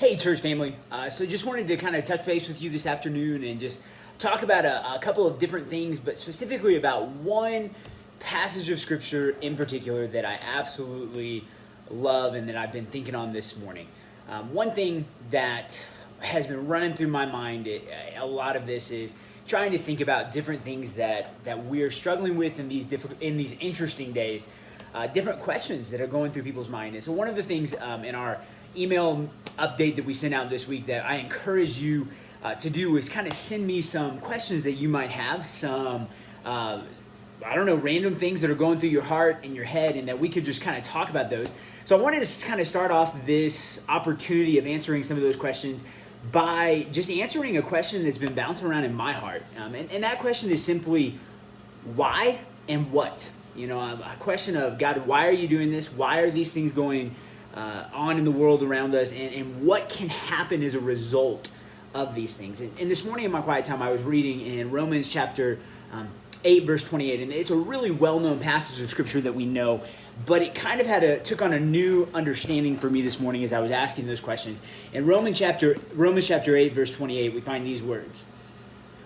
Hey, church family. So just wanted to kind of touch base with you this afternoon and just talk about a couple of different things, but specifically about one passage of scripture in particular that I absolutely love and that I've been thinking on this morning. One thing that has been running through my mind, a lot of this is trying to think about different things that we're struggling with in these interesting days, different questions that are going through people's mind. And so one of the things in our email update that we sent out this week that I encourage you to do is kind of send me some questions that you might have, some random things that are going through your heart and your head, and that we could just kind of talk about those. So I wanted to kind of start off this opportunity of answering some of those questions by just answering a question that's been bouncing around in my heart. And that question is simply, why and what? You know, a question of, God, why are you doing this? Why are these things going on in the world around us? And what can happen as a result of these things? And this morning in my quiet time, I was reading in Romans chapter 8, verse 28. And it's a really well-known passage of scripture that we know, but it kind of took on a new understanding for me this morning as I was asking those questions. In Romans chapter 8, verse 28, we find these words.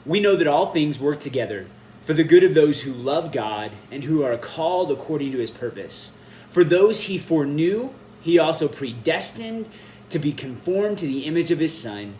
We know that all things work together for the good of those who love God and who are called according to his purpose. For those he foreknew, he also predestined to be conformed to the image of his Son,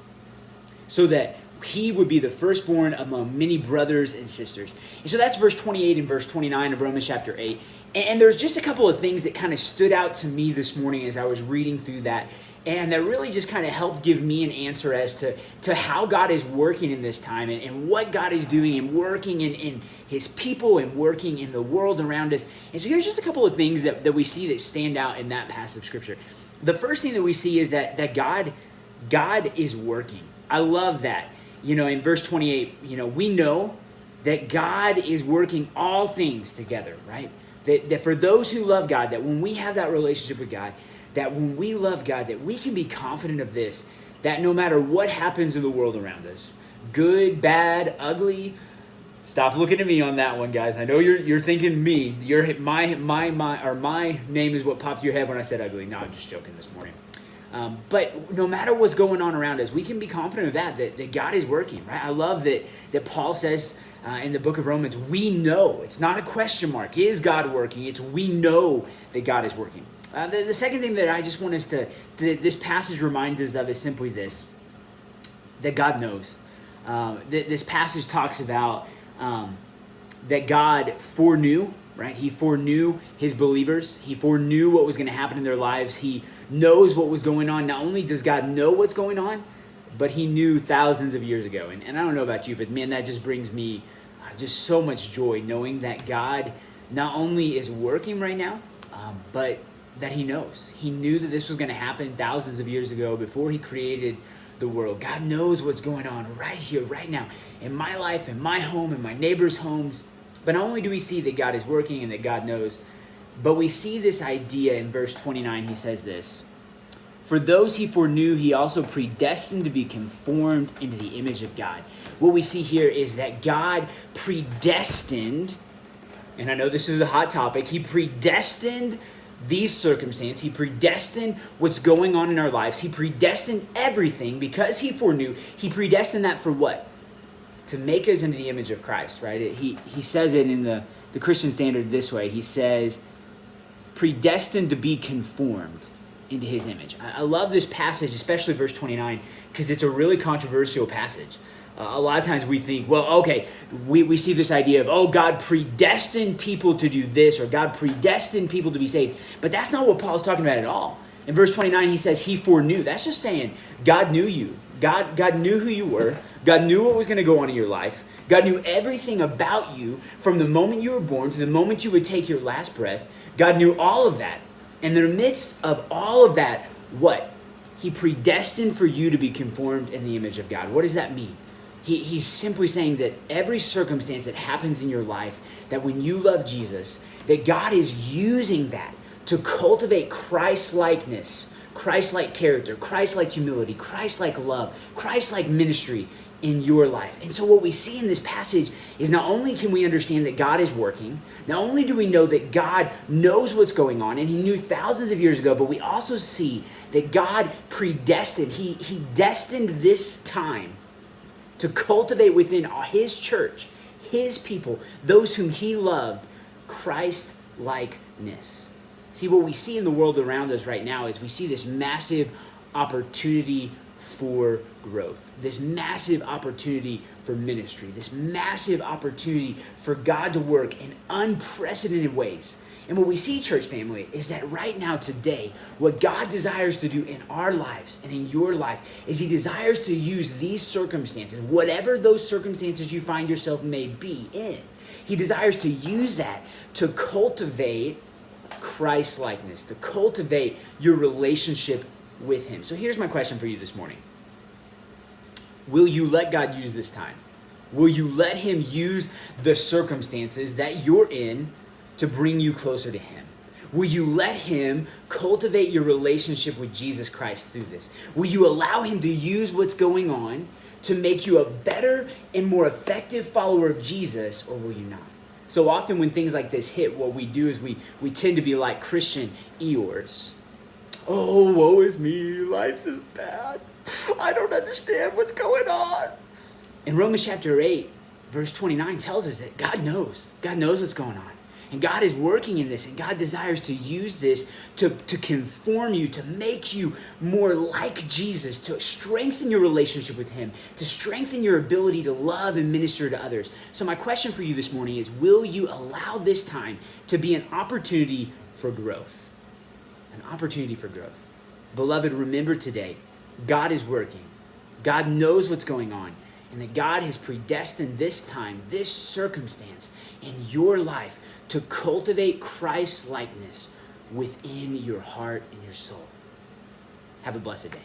so that he would be the firstborn among many brothers and sisters. And so that's verse 28 and verse 29 of Romans chapter 8. And there's just a couple of things that kind of stood out to me this morning as I was reading through that. And that really just kind of helped give me an answer as to how God is working in this time and what God is doing and working in his people and working in the world around us. And so here's just a couple of things that we see that stand out in that passage of scripture. The first thing that we see is that God is working. I love that. You know, in verse 28, you know, we know that God is working all things together, right? That for those who love God, that when we have that relationship with God, that when we love God, that we can be confident of this, that no matter what happens in the world around us, good, bad, ugly, stop looking at me on that one, guys. I know you're thinking me. My name is what popped your head when I said ugly. No, I'm just joking this morning. But no matter what's going on around us, we can be confident of that God is working, right? I love that Paul says in the book of Romans, we know. It's not a question mark. Is God working? It's we know that God is working. The second thing that I just want us this passage reminds us of is simply this, that God knows. This passage talks about that God foreknew, right? He foreknew his believers. He foreknew what was going to happen in their lives. He knows what was going on. Not only does God know what's going on, but he knew thousands of years ago. And I don't know about you, but man, that just brings me just so much joy knowing that God not only is working right now, but that he knows. He knew that this was going to happen thousands of years ago before he created the world. God knows what's going on right here, right now, in my life, in my home, in my neighbors' homes. But not only do we see that God is working and that God knows, but we see this idea in verse 29. He says this, for those he foreknew, he also predestined to be conformed into the image of God. What we see here is that God predestined, and I know this is a hot topic, he predestined these circumstances. He predestined what's going on in our lives. He predestined everything because he foreknew. He predestined that for what? To make us into the image of Christ, right? He says it in the Christian Standard this way. He says, predestined to be conformed into his image. I love this passage, especially verse 29, because it's a really controversial passage. A lot of times we think, well, okay, we see this idea of, oh, God predestined people to do this, or God predestined people to be saved. But that's not what Paul's talking about at all. In verse 29, he says he foreknew. That's just saying God knew you. God knew who you were. God knew what was going to go on in your life. God knew everything about you from the moment you were born to the moment you would take your last breath. God knew all of that. And in the midst of all of that, what? He predestined for you to be conformed in the image of God. What does that mean? He's simply saying that every circumstance that happens in your life, that when you love Jesus, that God is using that to cultivate Christ-likeness, Christ-like character, Christ-like humility, Christ-like love, Christ-like ministry in your life. And so what we see in this passage is not only can we understand that God is working, not only do we know that God knows what's going on, and he knew thousands of years ago, but we also see that God predestined, he destined this time to cultivate within his church, his people, those whom he loved, Christ-likeness. See, what we see in the world around us right now is we see this massive opportunity for growth, this massive opportunity for ministry, this massive opportunity for God to work in unprecedented ways. And what we see, church family, is that right now, today, what God desires to do in our lives and in your life is he desires to use these circumstances, whatever those circumstances you find yourself may be in, he desires to use that to cultivate Christ-likeness, to cultivate your relationship with him. So here's my question for you this morning. Will you let God use this time? Will you let him use the circumstances that you're in to bring you closer to him? Will you let him cultivate your relationship with Jesus Christ through this? Will you allow him to use what's going on to make you a better and more effective follower of Jesus, or will you not? So often when things like this hit, what we do is we tend to be like Christian Eeyores. Oh, woe is me, life is bad. I don't understand what's going on. And Romans chapter 8, verse 29 tells us that God knows. God knows what's going on. And God is working in this, and God desires to use this to conform you, to make you more like Jesus, to strengthen your relationship with him, to strengthen your ability to love and minister to others. So my question for you this morning is, will you allow this time to be an opportunity for growth? An opportunity for growth. Beloved, remember today, God is working. God knows what's going on, and that God has predestined this time, this circumstance in your life to cultivate Christ-likeness within your heart and your soul. Have a blessed day.